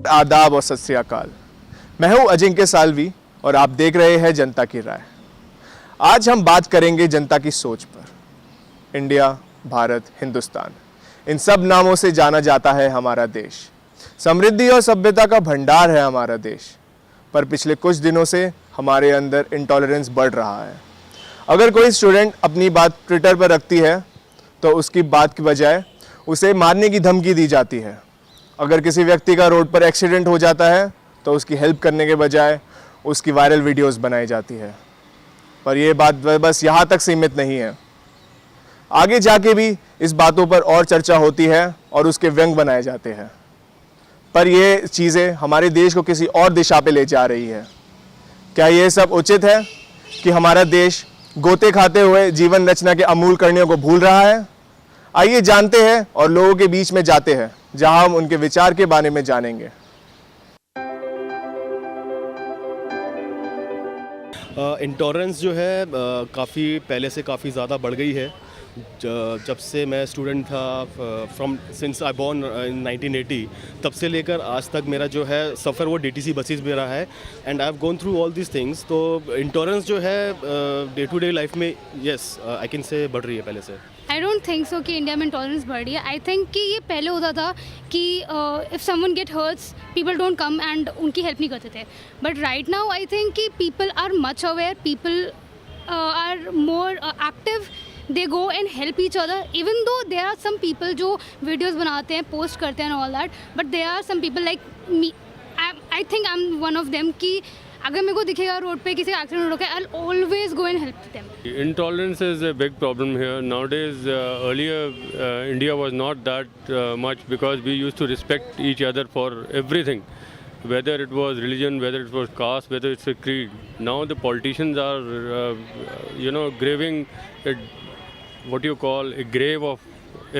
आदाब और सत श्री अकाल। मैं हूं अजिंक्य सालवी और आप देख रहे हैं जनता की राय। आज हम बात करेंगे जनता की सोच पर। इंडिया, भारत, हिंदुस्तान, इन सब नामों से जाना जाता है हमारा देश। समृद्धि और सभ्यता का भंडार है हमारा देश। पर पिछले कुछ दिनों से हमारे अंदर इंटॉलरेंस बढ़ रहा है। अगर कोई स्टूडेंट अपनी बात ट्विटर पर रखती है तो उसकी बात की बजाय उसे मारने की धमकी दी जाती है। अगर किसी व्यक्ति का रोड पर एक्सीडेंट हो जाता है तो उसकी हेल्प करने के बजाय उसकी वायरल वीडियोस बनाई जाती है। पर यह बात बस यहाँ तक सीमित नहीं है, आगे जाके भी इस बातों पर और चर्चा होती है और उसके व्यंग बनाए जाते हैं। पर ये चीज़ें हमारे देश को किसी और दिशा पे ले जा रही है। क्या ये सब उचित है कि हमारा देश गोते खाते हुए जीवन रचना के अमूल करनियों को भूल रहा है? आइए जानते हैं और लोगों के बीच में जाते हैं जहां हम उनके विचार के बारे में जानेंगे। इंटॉलरेंस जो है काफ़ी पहले से काफ़ी ज़्यादा बढ़ गई है। जब से मैं स्टूडेंट था, सिंस आई बॉर्न इन 1980, तब से लेकर आज तक मेरा जो है सफ़र वो DTC बसेस में रहा है and I have gone through all these things. तो इंटॉलरेंस जो है डे टू डे लाइफ में यस आई कैन से बढ़ रही है पहले से। आई डोंट थिंक सो कि इंडिया में इंटॉलरेंस बढ़ रही है। आई थिंक कि ये पहले होता था कि if someone get hurts people don't come and उनकी हेल्प नहीं करते थे। But right now I think कि people are much aware, people are more active, they go and help each other. Even though there are some people जो videos बनाते हैं, post करते हैं all that, but there are some people like me, I think I am one of them कि अगर मेरे को दिखेगा रोड पे किसी का एक्सीडेंट हो गया, I will always go and help them. Intolerance is a big problem here nowadays. Earlier, India was not that much because we used to respect each other for everything, whether it was religion, whether it was caste, whether it's a creed. Now the politicians are, graving what you call a grave of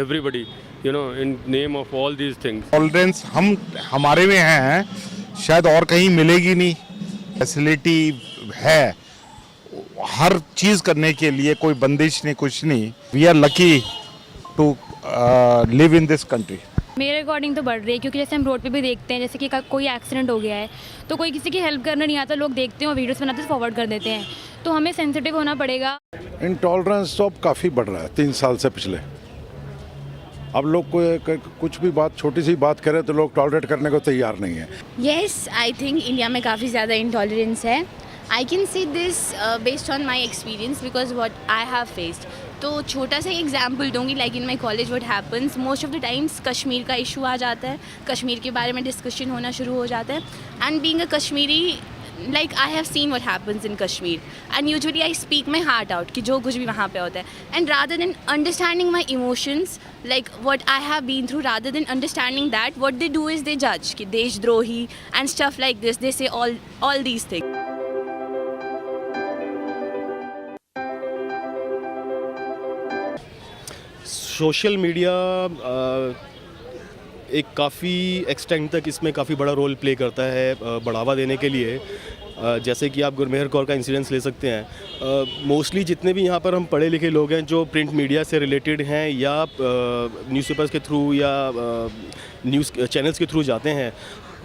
everybody, in name of all these things. Tolerance हमारे में है, शायद और कहीं मिलेगी नहीं। Facility है हर चीज़ करने के लिए, कोई बंदिश नहीं, कुछ नहीं। We are lucky to live in this country. मेरे अकॉर्डिंग तो बढ़ रही है, क्योंकि जैसे हम रोड पे भी देखते हैं, जैसे कि कोई एक्सीडेंट हो गया है तो कोई किसी की हेल्प करना नहीं आता, लोग देखते हैं और वीडियोस बनाते हैं, फॉरवर्ड कर देते हैं। तो हमें सेंसिटिव होना पड़ेगा। इंटॉलरेंस तो अब काफ़ी बढ़ रहा है 3 साल से पिछले। अब लोग कोई कुछ भी बात, छोटी सी बात करे तो लोग टॉलरेट करने को तैयार नहीं है। येस, आई थिंक इंडिया में काफ़ी ज़्यादा इंटॉलरेंस है। I can see this based on my experience because what I have faced. तो छोटा सा एग्जाम्पल दूंगी, like in my college what happens most of the times Kashmir का इशू आ जाता है, कश्मीर के बारे में डिस्कशन होना शुरू हो जाता है। And being a Kashmiri, like I have seen what happens in Kashmir and usually I speak my heart out कि जो कुछ भी वहाँ पे होता है, and rather than understanding my emotions like what I have been through, rather than understanding that, what they do is they judge कि देशद्रोही and stuff like this, they say all these things. Social media एक काफ़ी extent तक इसमें काफ़ी बड़ा role play करता है बढ़ावा देने के लिए। जैसे कि आप गुरमेहर कौर का इंसिडेंस ले सकते हैं। मोस्टली जितने भी यहाँ पर हम पढ़े लिखे लोग हैं जो प्रिंट मीडिया से रिलेटेड हैं या न्यूज़पेपर्स के थ्रू या न्यूज़ चैनल्स के थ्रू जाते हैं,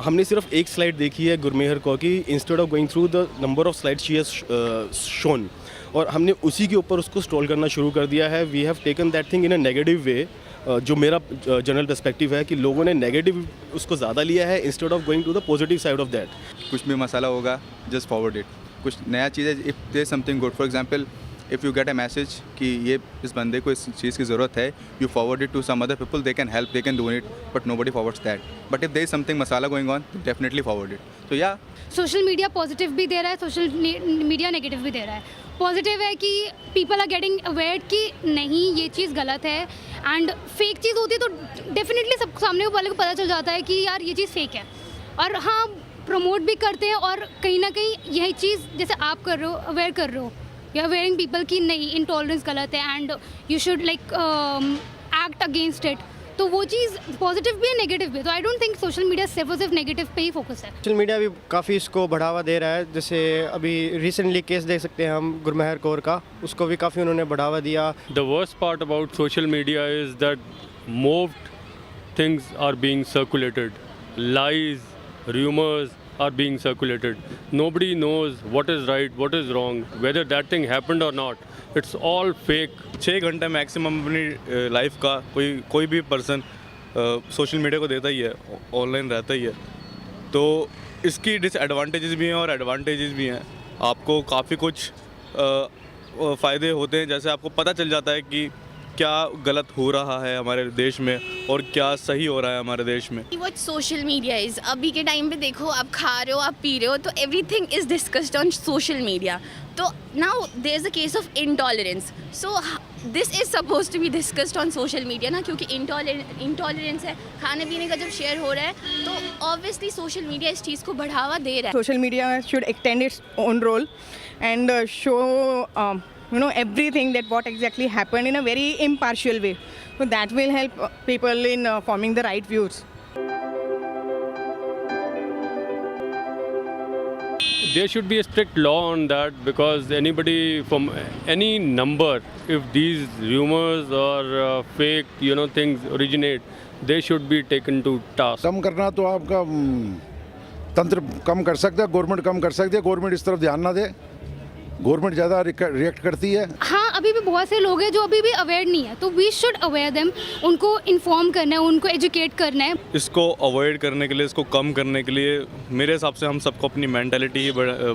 हमने सिर्फ एक स्लाइड देखी है गुरमेहर कौर की, instead of going through the number of slide she has shown, और हमने उसी के ऊपर उसको स्क्रॉल करना शुरू कर दिया है। We have taken that thing in a negative way. जो मेरा जनरल पर्सपेक्टिव है कि लोगों ने नेगेटिव उसको ज़्यादा लिया है instead of going to the positive side of that. कुछ भी मसाला होगा, जस्ट फॉरवर्ड इट। कुछ नया चीज़ है, if there something good, for example if you get a message कि ये इस बंदे को इस चीज़ की ज़रूरत है, you forward it to some other people, they can help, they can do it, but nobody forwards that. But if there is something masala going on, definitely forward it. तो या सोशल मीडिया पॉजिटिव भी दे रहा है, social media negative भी दे रहा है। Positive है कि पीपल आर गेटिंग अवेयर कि नहीं ये चीज़ गलत है, एंड फेक चीज़ होती है तो डेफिनेटली सब सामने वाले को पता चल जाता है कि यार ये चीज़ फेक है, और हाँ प्रमोट भी करते हैं। और कहीं ना कहीं यही चीज़ जैसे आप कर रहे हो, अवेयर कर रहे हो, यू आर अवेयरिंग पीपल कि नहीं इंटॉलरेंस गलत है and you should like act against it. तो वो चीज़ पॉजिटिव भी है, नेगेटिव भी है। तो I don't think social media सिर्फ और सिर्फ नेगेटिव पे ही फोकस है। सोशल मीडिया भी काफ़ी इसको बढ़ावा दे रहा है। जैसे अभी रिसेंटली केस देख सकते हैं हम गुरमेहर कौर का, उसको भी काफ़ी उन्होंने बढ़ावा दिया। The worst part about social media is that morphed things are being circulated, lies rumors are being circulated. Nobody knows what is right, what is wrong, whether that thing happened or not. It's all fake. 6 घंटे maximum अपनी life का कोई भी person social media को देता ही है, online रहता ही है। तो इसकी डिसएडवांटेजेस भी हैं और एडवांटेजेस भी हैं। आपको काफ़ी कुछ फ़ायदे होते हैं, जैसे आपको पता चल जाता है कि क्या गलत हो रहा है हमारे देश में और क्या सही हो रहा है हमारे देश में। What social media is, अभी के टाइम पे देखो, आप खा रहे हो, आप पी रहे हो, तो everything is discussed on social media. तो now there is a case of intolerance. So this is supposed to be discussed on social media ना, क्योंकि intolerance है, खाने पीने का जब शेयर हो रहा है तो obviously social media इस चीज़ को बढ़ावा दे रहा है। Social media should extend its own role and show everything that what exactly happened in a very impartial way. So that will help people in forming the right views. There should be a strict law on that, because anybody from any number, if these rumors or fake things originate, they should be taken to task. कम करना तो आपका तंत्र कम कर सकता है, government कम कर सकती है। गवर्नमेंट इस तरफ ध्यान ना दे, गवर्नमेंट ज़्यादा रिएक्ट करती है। हाँ, अभी भी बहुत से लोग हैं जो अभी भी अवेयर नहीं है, तो वी शुड अवेयर देम, उनको इन्फॉर्म करना है, उनको एजुकेट करना है। इसको अवॉइड करने के लिए, इसको कम करने के लिए मेरे हिसाब से हम सबको अपनी मेंटालिटी ही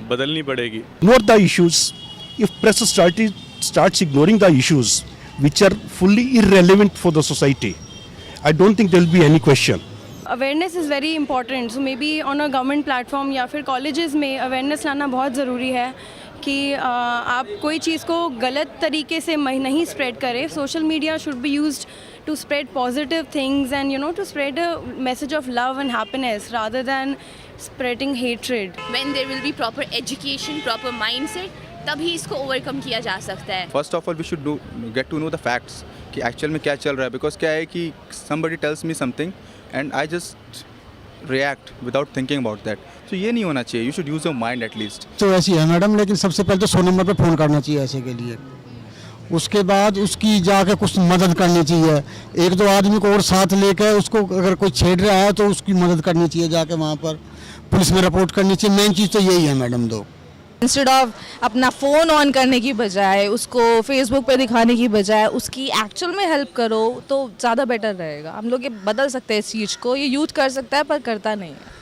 बदलनी पड़ेगी। Ignore the issues. If press starts ignoring the issues which are fully irrelevant for the society, I don't think there will be any question. Awareness is very important, so may be on a government platform या फिर colleges में awareness लाना बहुत ज़रूरी है कि आप कोई चीज़ को गलत तरीके से नहीं स्प्रेड करें। Social media should be used to spread positive things and to spread a message of love and happiness rather than spreading hatred. When there will be proper education, proper mindset, तभी इसको overcome किया जा सकता है। First of all we should get to know the facts कि actual में क्या चल रहा है। बिकॉज क्या है कि somebody tells me something and I just react without thinking about that. So ये नहीं होना चाहिए। You should use your mind at least. तो ऐसी है मैडम, लेकिन सबसे पहले तो 100 नंबर पे फ़ोन करना चाहिए ऐसे के लिए। उसके बाद उसकी जाके कुछ मदद करनी चाहिए, एक दो आदमी को और साथ लेकर उसको अगर कोई छेड़ रहा है तो उसकी मदद करनी चाहिए, जाके वहाँ पर पुलिस में रिपोर्ट करनी चाहिए। मेन चीज़ तो यही है मैडम। दो इंस्टेड ऑफ अपना फ़ोन ऑन करने की बजाय, उसको फेसबुक पे दिखाने की बजाय उसकी एक्चुअल में हेल्प करो तो ज़्यादा बेटर रहेगा। हम लोग ये बदल सकते हैं इस चीज़ को, ये यूथ कर सकता है पर करता नहीं है।